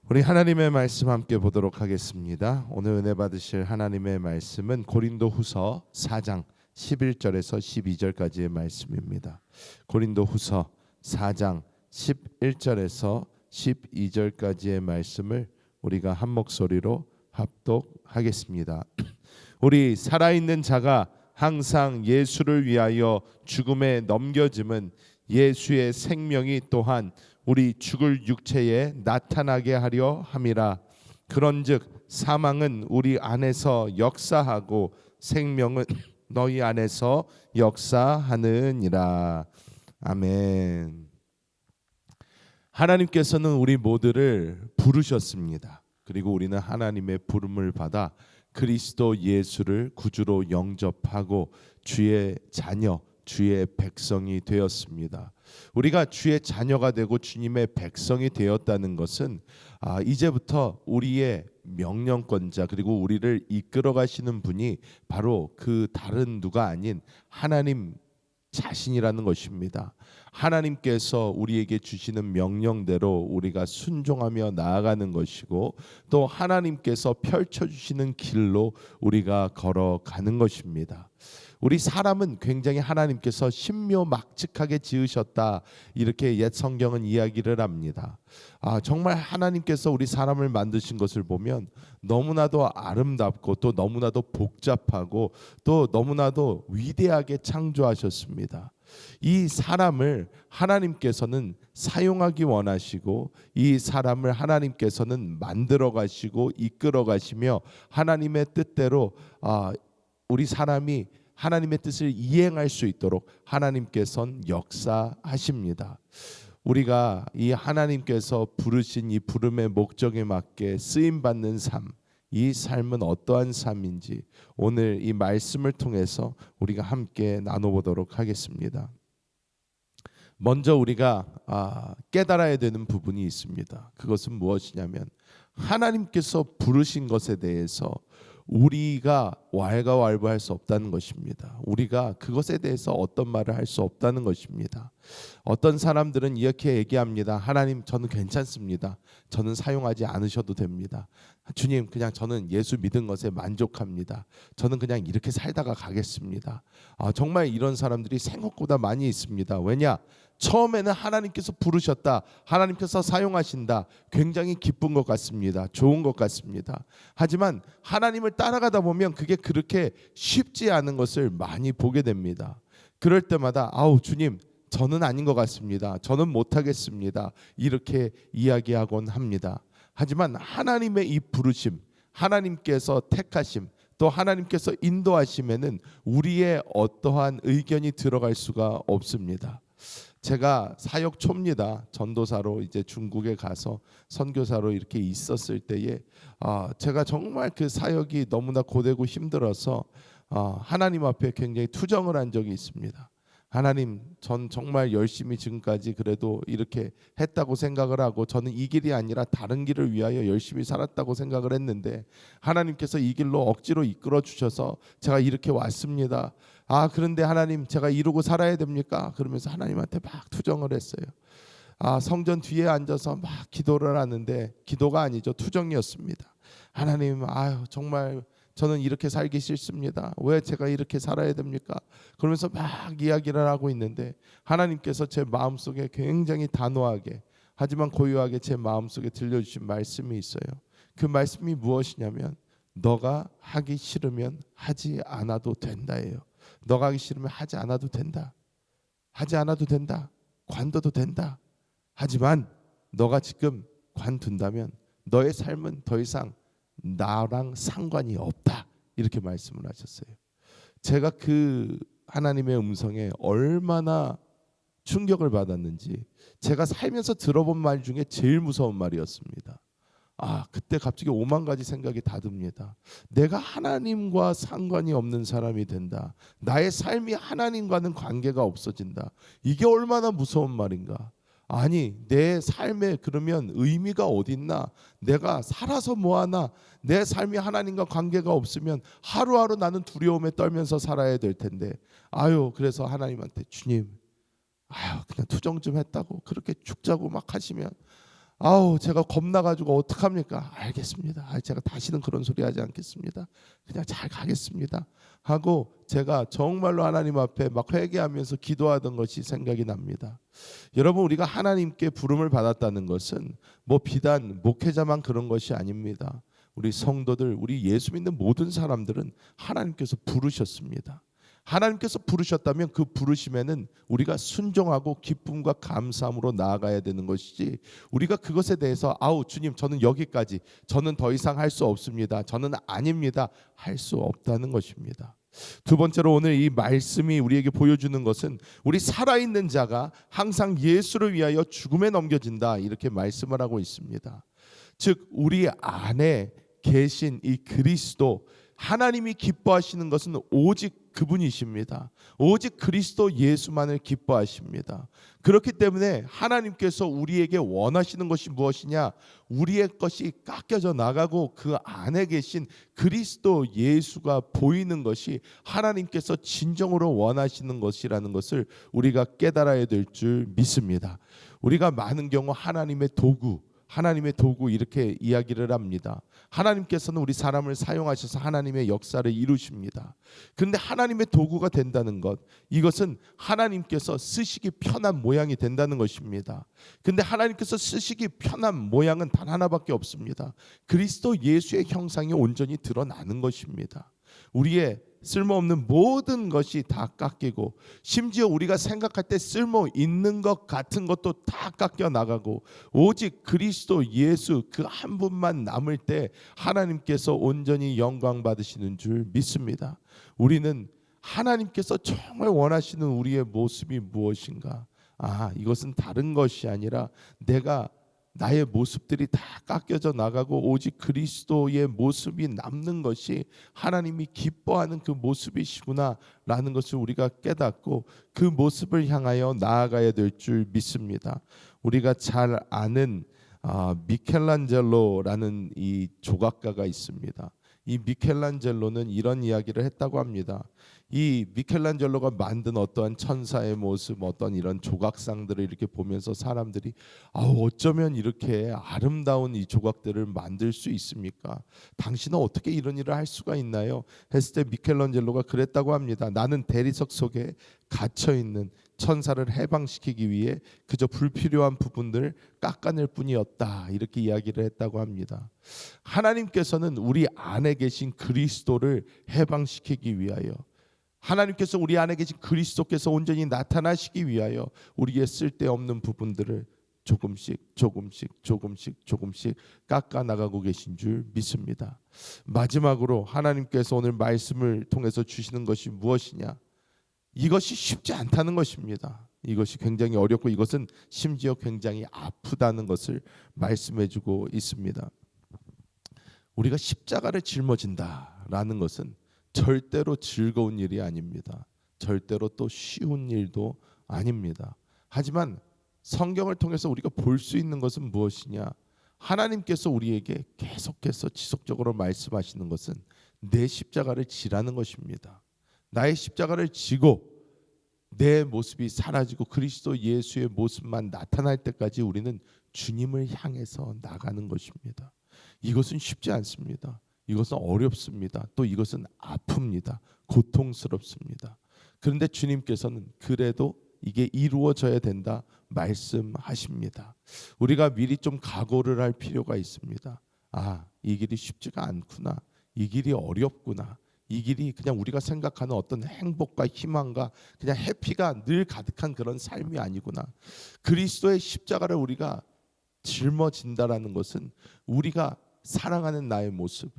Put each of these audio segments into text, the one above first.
우리 하나님의 말씀 함께 보도록 하겠습니다. 오늘 은혜 받으실 하나님의 말씀은 고린도후서 4장 11절에서 12절까지의 말씀입니다. 고린도후서 4장 11절에서 12절까지의 말씀을 우리가 한 목소리로 합독하겠습니다. 우리 살아있는 자가 항상 예수를 위하여 죽음에 넘겨짐은 예수의 생명이 또한 우리 죽을 육체에 나타나게 하려 함이라. 그런즉 사망은 우리 안에서 역사하고 생명은 너희 안에서 역사하느니라. 아멘. 하나님께서는 우리 모두를 부르셨습니다. 그리고 우리는 하나님의 부름을 받아 그리스도 예수를 구주로 영접하고 주의 자녀, 주의 백성이 되었습니다. 우리가 주의 자녀가 되고 주님의 백성이 되었다는 것은 이제부터 우리의 명령권자 그리고 우리를 이끌어 가시는 분이 바로 그 다른 누가 아닌 하나님 자신이라는 것입니다. 하나님께서 우리에게 주시는 명령대로 우리가 순종하며 나아가는 것이고 또 하나님께서 펼쳐주시는 길로 우리가 걸어가는 것입니다. 우리 사람은 굉장히 하나님께서 신묘막측하게 지으셨다, 이렇게 옛 성경은 이야기를 합니다. 정말 하나님께서 우리 사람을 만드신 것을 보면 너무나도 아름답고 또 너무나도 복잡하고 또 너무나도 위대하게 창조하셨습니다. 이 사람을 하나님께서는 사용하기 원하시고 이 사람을 하나님께서는 만들어 가시고 이끌어 가시며 하나님의 뜻대로 우리 사람이 하나님의 뜻을 이행할 수 있도록 하나님께서는 역사하십니다. 우리가 이 하나님께서 부르신 이 부름의 목적에 맞게 쓰임 받는 삶, 이 삶은 어떠한 삶인지 오늘 이 말씀을 통해서 우리가 함께 나눠보도록 하겠습니다. 먼저 우리가 깨달아야 되는 부분이 있습니다. 그것은 무엇이냐면 하나님께서 부르신 것에 대해서 우리가 왈가왈부할 수 없다는 것입니다. 우리가 그것에 대해서 어떤 말을 할 수 없다는 것입니다. 어떤 사람들은 이렇게 얘기합니다. 하나님, 저는 괜찮습니다. 저는 사용하지 않으셔도 됩니다. 주님, 그냥 저는 예수 믿은 것에 만족합니다. 저는 그냥 이렇게 살다가 가겠습니다. 정말 이런 사람들이 생각보다 많이 있습니다. 왜냐? 처음에는 하나님께서 부르셨다, 하나님께서 사용하신다, 굉장히 기쁜 것 같습니다. 좋은 것 같습니다. 하지만 하나님을 따라가다 보면 그게 그렇게 쉽지 않은 것을 많이 보게 됩니다. 그럴 때마다 주님, 저는 아닌 것 같습니다. 저는 못하겠습니다. 이렇게 이야기하곤 합니다. 하지만 하나님의 이 부르심, 하나님께서 택하심, 또 하나님께서 인도하심에는 우리의 어떠한 의견이 들어갈 수가 없습니다. 제가 사역 초입니다. 전도사로 이제 중국에 가서 선교사로 이렇게 있었을 때에 제가 정말 그 사역이 너무나 고되고 힘들어서 하나님 앞에 굉장히 투정을 한 적이 있습니다. 하나님, 전 정말 열심히 지금까지 그래도 이렇게 했다고 생각을 하고 저는 이 길이 아니라 다른 길을 위하여 열심히 살았다고 생각을 했는데 하나님께서 이 길로 억지로 이끌어 주셔서 제가 이렇게 왔습니다. 그런데 하나님, 제가 이루고 살아야 됩니까? 그러면서 하나님한테 막 투정을 했어요. 성전 뒤에 앉아서 막 기도를 하는데 기도가 아니죠, 투정이었습니다. 하나님, 정말 저는 이렇게 살기 싫습니다. 왜 제가 이렇게 살아야 됩니까? 그러면서 막 이야기를 하고 있는데 하나님께서 제 마음속에 굉장히 단호하게 하지만 고요하게 제 마음속에 들려주신 말씀이 있어요. 그 말씀이 무엇이냐면 너가 하기 싫으면 하지 않아도 된다예요. 너가 하기 싫으면 하지 않아도 된다. 하지 않아도 된다. 관둬도 된다. 하지만 너가 지금 관둔다면 너의 삶은 더 이상 나랑 상관이 없다, 이렇게 말씀을 하셨어요. 제가 그 하나님의 음성에 얼마나 충격을 받았는지 제가 살면서 들어본 말 중에 제일 무서운 말이었습니다. 그때 갑자기 5만 가지 생각이 다 듭니다. 내가 하나님과 상관이 없는 사람이 된다. 나의 삶이 하나님과는 관계가 없어진다. 이게 얼마나 무서운 말인가. 아니, 내 삶에 그러면 의미가 어딨나? 내가 살아서 뭐하나? 내 삶이 하나님과 관계가 없으면 하루하루 나는 두려움에 떨면서 살아야 될 텐데 그래서 하나님한테 주님, 그냥 투정 좀 했다고 그렇게 죽자고 막 하시면 아우 제가 겁나가지고 어떡합니까? 알겠습니다. 제가 다시는 그런 소리 하지 않겠습니다. 그냥 잘 가겠습니다 하고 제가 정말로 하나님 앞에 막 회개하면서 기도하던 것이 생각이 납니다. 여러분, 우리가 하나님께 부름을 받았다는 것은 뭐 비단 목회자만 그런 것이 아닙니다. 우리 성도들, 우리 예수 믿는 모든 사람들은 하나님께서 부르셨습니다. 하나님께서 부르셨다면 그 부르심에는 우리가 순종하고 기쁨과 감사함으로 나아가야 되는 것이지, 우리가 그것에 대해서 아우 주님 저는 여기까지, 저는 더 이상 할 수 없습니다, 저는 아닙니다 할 수 없다는 것입니다. 두 번째로 오늘 이 말씀이 우리에게 보여주는 것은 우리 살아있는 자가 항상 예수를 위하여 죽음에 넘겨진다, 이렇게 말씀을 하고 있습니다. 즉 우리 안에 계신 이 그리스도, 하나님이 기뻐하시는 것은 오직 그분이십니다. 오직 그리스도 예수만을 기뻐하십니다. 그렇기 때문에 하나님께서 우리에게 원하시는 것이 무엇이냐? 우리의 것이 깎여져 나가고 그 안에 계신 그리스도 예수가 보이는 것이 하나님께서 진정으로 원하시는 것이라는 것을 우리가 깨달아야 될 줄 믿습니다. 우리가 많은 경우 하나님의 도구 이렇게 이야기를 합니다. 하나님께서는 우리 사람을 사용하셔서 하나님의 역사를 이루십니다. 그런데 하나님의 도구가 된다는 것, 이것은 하나님께서 쓰시기 편한 모양이 된다는 것입니다. 그런데 하나님께서 쓰시기 편한 모양은 단 하나밖에 없습니다. 그리스도 예수의 형상이 온전히 드러나는 것입니다. 우리의 쓸모없는 모든 것이 다 깎이고, 심지어 우리가 생각할 때 쓸모 있는 것 같은 것도 다 깎여 나가고, 오직 그리스도 예수 그 한 분만 남을 때 하나님께서 온전히 영광 받으시는 줄 믿습니다. 우리는 하나님께서 정말 원하시는 우리의 모습이 무엇인가? 이것은 다른 것이 아니라 나의 모습들이 다 깎여져 나가고 오직 그리스도의 모습이 남는 것이 하나님이 기뻐하는 그 모습이시구나 라는 것을 우리가 깨닫고 그 모습을 향하여 나아가야 될 줄 믿습니다. 우리가 잘 아는 미켈란젤로라는 이 조각가가 있습니다. 이 미켈란젤로는 이런 이야기를 했다고 합니다. 이 미켈란젤로가 만든 어떠한 천사의 모습, 어떤 이런 조각상들을 이렇게 보면서 사람들이 어쩌면 이렇게 아름다운 이 조각들을 만들 수 있습니까? 당신은 어떻게 이런 일을 할 수가 있나요? 했을 때 미켈란젤로가 그랬다고 합니다. 나는 대리석 속에 갇혀 있는 천사를 해방시키기 위해 그저 불필요한 부분들을 깎아낼 뿐이었다, 이렇게 이야기를 했다고 합니다. 하나님께서는 우리 안에 계신 그리스도를 해방시키기 위하여, 하나님께서 우리 안에 계신 그리스도께서 온전히 나타나시기 위하여 우리의 쓸데없는 부분들을 조금씩 깎아 나가고 계신 줄 믿습니다. 마지막으로 하나님께서 오늘 말씀을 통해서 주시는 것이 무엇이냐? 이것이 쉽지 않다는 것입니다. 이것이 굉장히 어렵고 이것은 심지어 굉장히 아프다는 것을 말씀해주고 있습니다. 우리가 십자가를 짊어진다라는 것은 절대로 즐거운 일이 아닙니다. 절대로 또 쉬운 일도 아닙니다. 하지만 성경을 통해서 우리가 볼 수 있는 것은 무엇이냐? 하나님께서 우리에게 계속해서 지속적으로 말씀하시는 것은 내 십자가를 지라는 것입니다. 나의 십자가를 지고 내 모습이 사라지고 그리스도 예수의 모습만 나타날 때까지 우리는 주님을 향해서 나가는 것입니다. 이것은 쉽지 않습니다. 이것은 어렵습니다. 또 이것은 아픕니다. 고통스럽습니다. 그런데 주님께서는 그래도 이게 이루어져야 된다 말씀하십니다. 우리가 미리 좀 각오를 할 필요가 있습니다. 이 길이 쉽지가 않구나. 이 길이 어렵구나. 이 길이 그냥 우리가 생각하는 어떤 행복과 희망과 그냥 해피가 늘 가득한 그런 삶이 아니구나. 그리스도의 십자가를 우리가 짊어진다라는 것은 우리가 사랑하는 나의 모습,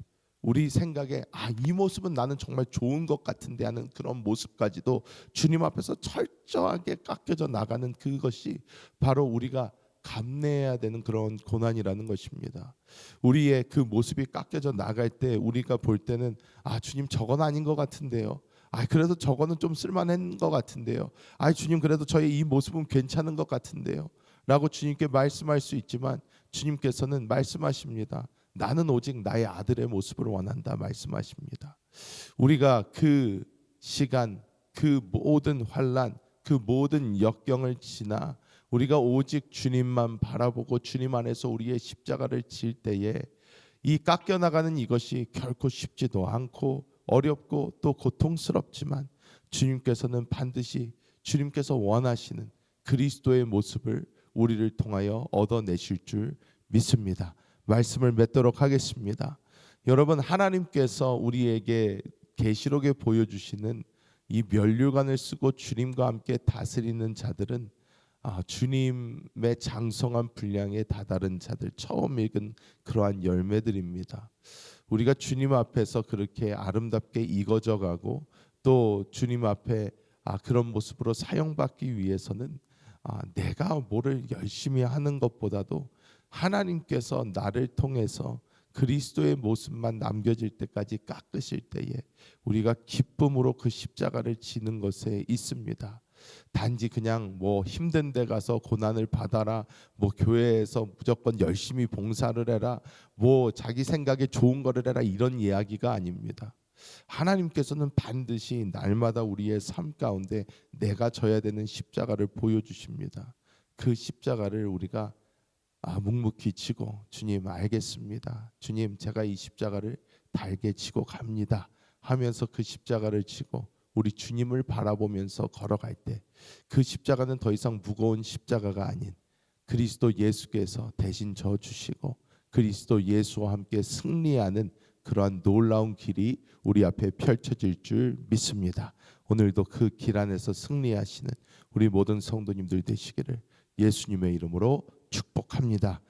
우리 생각에 이 모습은 나는 정말 좋은 것 같은데 하는 그런 모습까지도 주님 앞에서 철저하게 깎여져 나가는 그것이 바로 우리가 감내해야 되는 그런 고난이라는 것입니다. 우리의 그 모습이 깎여져 나갈 때 우리가 볼 때는 주님 저건 아닌 것 같은데요. 그래도 저거는 좀 쓸만한 것 같은데요. 주님 그래도 저의 이 모습은 괜찮은 것 같은데요 라고 주님께 말씀할 수 있지만 주님께서는 말씀하십니다. 나는 오직 나의 아들의 모습을 원한다 말씀하십니다. 우리가 그 시간, 그 모든 환난, 그 모든 역경을 지나 우리가 오직 주님만 바라보고 주님 안에서 우리의 십자가를 질 때에 이 깎여나가는 이것이 결코 쉽지도 않고 어렵고 또 고통스럽지만 주님께서는 반드시 주님께서 원하시는 그리스도의 모습을 우리를 통하여 얻어내실 줄 믿습니다. 말씀을 맺도록 하겠습니다. 여러분, 하나님께서 우리에게 계시록에 보여주시는 이 면류관을 쓰고 주님과 함께 다스리는 자들은 주님의 장성한 분량에 다다른 자들, 처음 읽은 그러한 열매들입니다. 우리가 주님 앞에서 그렇게 아름답게 익어져가고 또 주님 앞에 그런 모습으로 사용받기 위해서는 내가 뭐를 열심히 하는 것보다도 하나님께서 나를 통해서 그리스도의 모습만 남겨질 때까지 깎으실 때에 우리가 기쁨으로 그 십자가를 지는 것에 있습니다. 단지 그냥 뭐 힘든 데 가서 고난을 받아라, 뭐 교회에서 무조건 열심히 봉사를 해라, 뭐 자기 생각에 좋은 거를 해라, 이런 이야기가 아닙니다. 하나님께서는 반드시 날마다 우리의 삶 가운데 내가 져야 되는 십자가를 보여주십니다. 그 십자가를 우리가 묵묵히 지고, 주님 알겠습니다, 주님 제가 이 십자가를 달게 지고 갑니다 하면서 그 십자가를 지고 우리 주님을 바라보면서 걸어갈 때 그 십자가는 더 이상 무거운 십자가가 아닌 그리스도 예수께서 대신 져 주시고 그리스도 예수와 함께 승리하는 그러한 놀라운 길이 우리 앞에 펼쳐질 줄 믿습니다. 오늘도 그 길 안에서 승리하시는 우리 모든 성도님들 되시기를 예수님의 이름으로 축복합니다.